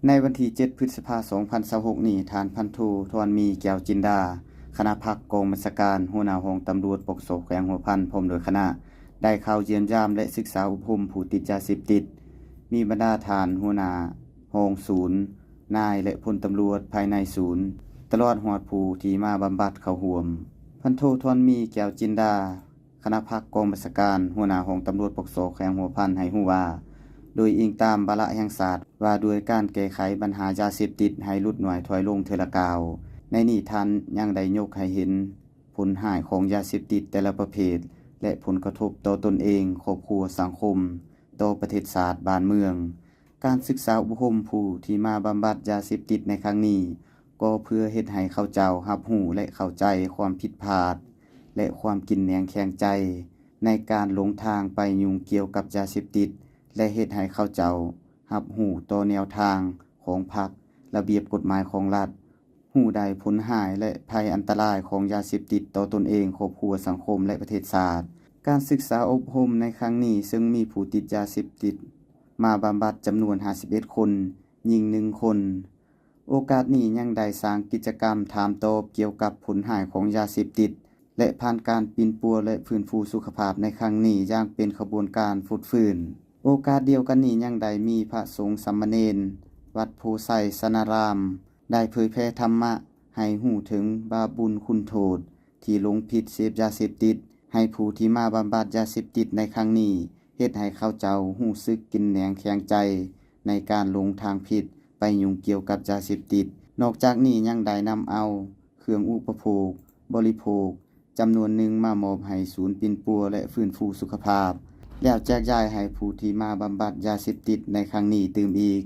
ในวันที่7พฤษภาคม2026นี้ทานพันโททรมีแก้วจินดาคณะพักกองบัญชาการหัวหน้าห้องตำรวจปกสแขวงหัวพันพร้อมโดยคณะได้เข้าเยี่ยมยามและศึกษาอบรมผู้ติดยาเสพติดมีบรรดาทานหัวหน้าห้องศูนย์นายและพลตำรวจภายในศูนย์ตลอดฮอดผู้ที่มาบำบัดเข้าร่วมพันโททรมีแก้วจินดาคณะพักกองบัญชาการหัวหน้าห้องตำรวจปกสแขวงหัวพันให้ฮู้ว่าโดยอิงตามบาระแห่งศาสตร์ว่าด้วยการแก้ไขปัญหายาเสพติดให้ลดน้อยถอยลงเทื่อละก้าวในนี้ท่านยังได้ยกให้เห็นผลหายของยาเสพติดแต่ละประเภทและผลกระทบต่อตนเองครอบครัวสังคมต่อประเทศชาติบ้านเมืองการศึกษาอบรมผู้ที่มาบำบัดยาเสพติดในครั้งนี้ก็เพื่อเฮ็ดให้เขาเจ้ารับรู้และเข้าใจความผิดพลาดและความกินแหนงแข็งใจในการหลงทางไปยุ่งเกี่ยวกับยาเสพติดและเฮ็ดให้เขาเจ้ารับรู้ต่อแนวทางของพรรคระเบียบกฎหมายของรัฐรู้ได้ผลหายและภัยอันตรายของยาเสพติดต่อตนเองครอบครัวสังคมและประเทศชาติการศึกษาอบรมในครั้งนี้ซึ่งมีผู้ติดยาเสพติดมาบำบัดจำนวน51คนหญิง1คนโอกาสนี้ยังได้สร้างกิจกรรมถามตอบเกี่ยวกับผลหายของยาเสพติดและผ่านการปีนปัวและฟื้นฟูสุขภาพในครั้งนี้อย่างเป็นขบวนการฝึกฟื้นโอกาสเดียวกันนี้ยังได้มีพระสงฆ์สามเณรวัดโพไซสนารามได้เผยแพร่ธรรมะให้รู้ถึงบาปบุญคุณโทษที่หลงผิดเสพยาเสพติดให้ผู้ที่มาบำบัดยาเสพติดในครั้งนี้เฮ็ดให้เขาเจ้ารู้สึกกินแหนงแข็งใจในการหลงทางผิดไปยุ่งเกี่ยวกับยาเสพติดนอกจากนี้ยังได้นำเอาเครื่องอุปโภคบริโภคจำนวนหนึ่งมามอบให้ศูนย์ปิ่นปัวและฟื้นฟูสุขภาพแล้วแจกจ่ายให้ผู้ที่มาบำบัดยาเสพติดในครั้งนี้ตื่มอีก